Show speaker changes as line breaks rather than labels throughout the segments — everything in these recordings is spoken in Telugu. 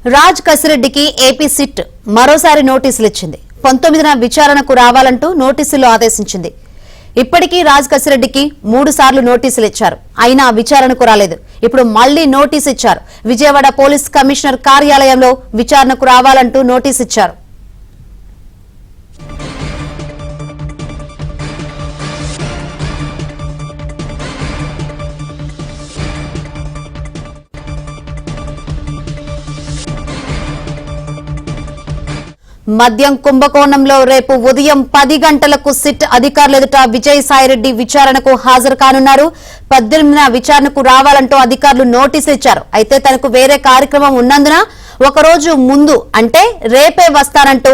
రాజ్ కసిరెడ్డికి ఏపీ సిట్ మరోసారి నోటీసులు ఇచ్చింది. 19న విచారణకు రావాలంటూ నోటీసులు ఆదేశించింది. ఇప్పటికీ రాజ్ కసిరెడ్డికి 3 సార్లు నోటీసులు ఇచ్చారు. అయినా విచారణకు రాలేదు. ఇప్పుడు మళ్లీ నోటీసు ఇచ్చారు. విజయవాడ పోలీస్ కమిషనర్ కార్యాలయంలో విచారణకు రావాలంటూ నోటీసు ఇచ్చారు. మద్యం కుంభకోణంలో రేపు ఉదయం 10 గంటలకు సిట్ అధికారులు ఎదుట విజయసాయిరెడ్డి విచారణకు హాజరు కానున్నారు. 18న విచారణకు రావాలంటూ అధికారులు నోటీసులు ఇచ్చారు. అయితే తనకు వేరే కార్యక్రమం ఉన్నందున ఒకరోజు ముందు అంటే రేపే వస్తానంటూ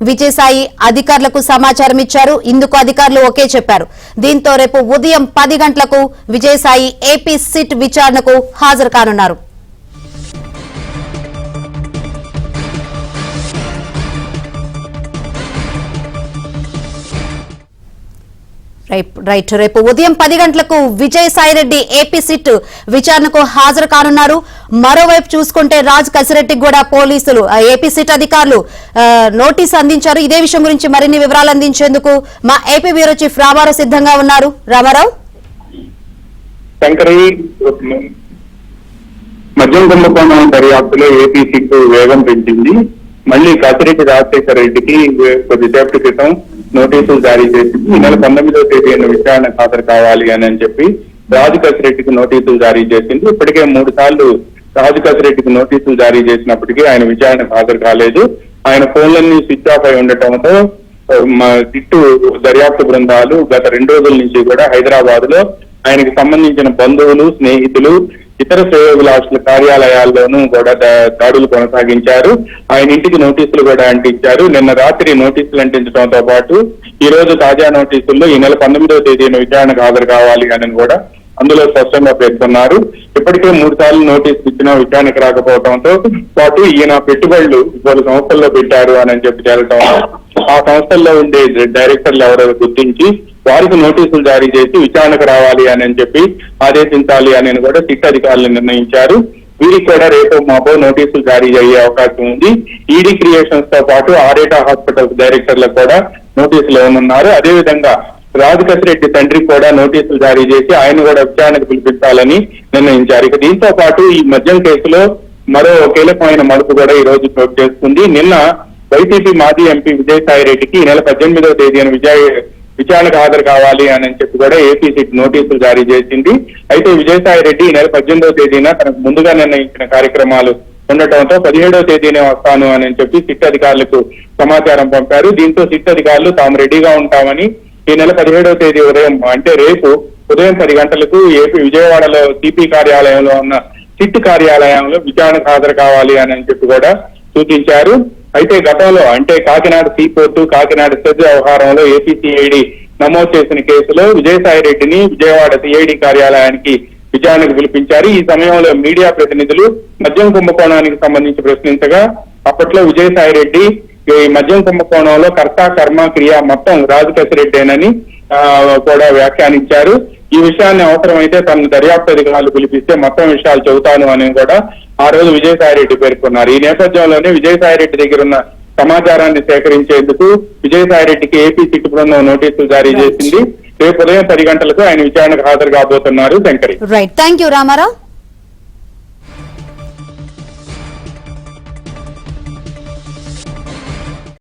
విజయసాయి అధికారులకు సమాచారం ఇచ్చారు. ఇందుకు అధికారులు ఓకే చెప్పారు. దీంతో రేపు ఉదయం 10 గంటలకు విజయసాయి ఏపీ సిట్ విచారణకు హాజరు కానున్నారు. రేపు ఉదయం 10 గంటలకు విజయసాయిరెడ్డి ఏపీ సిట్ విచారణకు హాజరు కానున్నారు. మరోవైపు చూసుకుంటే రాజ్ కసిరెడ్డికి కూడా పోలీసులు ఏపీ సిట్ అధికారులు నోటీసు అందించారు. ఇదే విషయం గురించి మరిన్ని వివరాలు అందించేందుకు మా ఏపీ బ్యూరో చీఫ్ రామారావు సిద్ధంగా ఉన్నారు. రామారావు,
మద్యం కుంభకోణం దర్యాప్తులో ఏపీ సిట్ వేగం పెంచింది. మళ్లీ కసిరెడ్డి రాజశేఖర రెడ్డికి కొద్దిసేపటి క్రితం నోటీసులు జారీ చేసింది. ఈ నెల 19వ తేదీన విచారణకు హాజరు కావాలి అని చెప్పి రాజు కసిరెడ్డికి నోటీసులు జారీ చేసింది. ఇప్పటికే 3 సార్లు రాజు కసిరెడ్డికి నోటీసులు జారీ చేసినప్పటికీ ఆయన విచారణకు హాజరు కాలేదు. ఆయన ఫోన్లన్నీ స్విచ్ ఆఫ్ అయి ఉండటంతో సిట్టు దర్యాప్తు బృందాలు గత 2 రోజుల నుంచి కూడా హైదరాబాద్ లో ఆయనకు సంబంధించిన బంధువులు, స్నేహితులు, ఇతర శ్రేయోభిలాషుల కార్యాలయాల్లోనూ కూడా దాడులు కొనసాగించారు. ఆయన ఇంటికి నోటీసులు కూడా అంటించారు. నిన్న రాత్రి నోటీసులు అంటించడంతో పాటు ఈ రోజు తాజా నోటీసుల్లో ఈ నెల 19వ తేదీన విచారణకు హాజరు కావాలి అని కూడా అందులో స్పష్టంగా పేర్కొన్నారు. ఇప్పటికే 3 సార్లు నోటీసులు ఇచ్చినా విచారణకు రాకపోవడంతో పాటు ఈయన పెట్టుబడులు 2 సంస్థల్లో పెట్టారు అని చెప్పి తేలటం, ఆ సంస్థల్లో ఉండే డైరెక్టర్లు ఎవరో గుర్తించి వారికి నోటీసులు జారీ చేసి విచారణకు రావాలి అని చెప్పి ఆదేశించాలి అని కూడా సిట్ అధికారులు నిర్ణయించారు. వీరికి కూడా రేపు మాపో నోటీసులు జారీ అయ్యే అవకాశం ఉంది. ఈడీ క్రియేషన్స్ తో పాటు ఆరేటా హాస్పిటల్స్ డైరెక్టర్లకు కూడా నోటీసులు ఇవ్వనున్నారు. అదేవిధంగా రాజు కసిరెడ్డి తండ్రికి కూడా నోటీసులు జారీ చేసి ఆయన కూడా విచారణకు పిలిపించాలని నిర్ణయించారు. ఇక దీంతో పాటు ఈ మద్యం కేసులో మరో కీలకమైన మలుపు కూడా ఈ రోజు చోటు చేసుకుంది. నిన్న వైసీపీ మాజీ ఎంపీ విజయసాయిరెడ్డికి ఈ నెల 18వ తేదీన విచారణకు హాజరు కావాలి అని చెప్పి కూడా ఏపీ సిట్ నోటీసులు జారీ చేసింది. అయితే విజయసాయిరెడ్డి ఈ నెల 18వ తేదీన తనకు ముందుగా నిర్ణయించిన కార్యక్రమాలు ఉండటంతో 17వ తేదీనే వస్తాను అని చెప్పి సిట్ అధికారులకు సమాచారం పంపారు. దీంతో సిట్ అధికారులు తాము రెడీగా ఉంటామని ఈ నెల 17వ తేదీ ఉదయం అంటే రేపు ఉదయం 10 గంటలకు ఏపీ విజయవాడలో సిపి కార్యాలయంలో ఉన్న సిట్ కార్యాలయంలో విచారణకు హాజరు కావాలి అని చెప్పి కూడా సూచించారు. అయితే గతంలో అంటే కాకినాడ సీపోర్టు, కాకినాడ సెజ్ వ్యవహారంలో ఏపీ సిఐడి నమోదు చేసిన కేసులో విజయసాయిరెడ్డిని విజయవాడ సిఐడి కార్యాలయానికి విచారణకు పిలిపించారు. ఈ సమయంలో మీడియా ప్రతినిధులు మద్యం కుంభకోణానికి సంబంధించి ప్రశ్నించగా అప్పట్లో విజయసాయిరెడ్డి ఈ మద్యం కుంభకోణంలో కర్త కర్మ క్రియ మొత్తం రాజు కసిరెడ్డేనని కూడా వ్యాఖ్యానించారు. ఈ విషయాన్ని అవసరమైతే తన దర్యాప్తు అధికారులు పిలిపిస్తే మొత్తం విషయాలు చెబుతాను అని కూడా ఆ రోజు విజయసాయిరెడ్డి పేర్కొన్నారు. ఈ నేపథ్యంలోనే విజయసాయిరెడ్డి దగ్గర ఉన్న సమాచారాన్ని సేకరించేందుకు విజయసాయిరెడ్డికి ఏపీ సిట్ బృందం నోటీసులు జారీ చేసింది. రేపు ఉదయం 10 గంటలకు ఆయన విచారణకు హాజరు కాబోతున్నారు. Shankari.
Right, thank you Ramarao.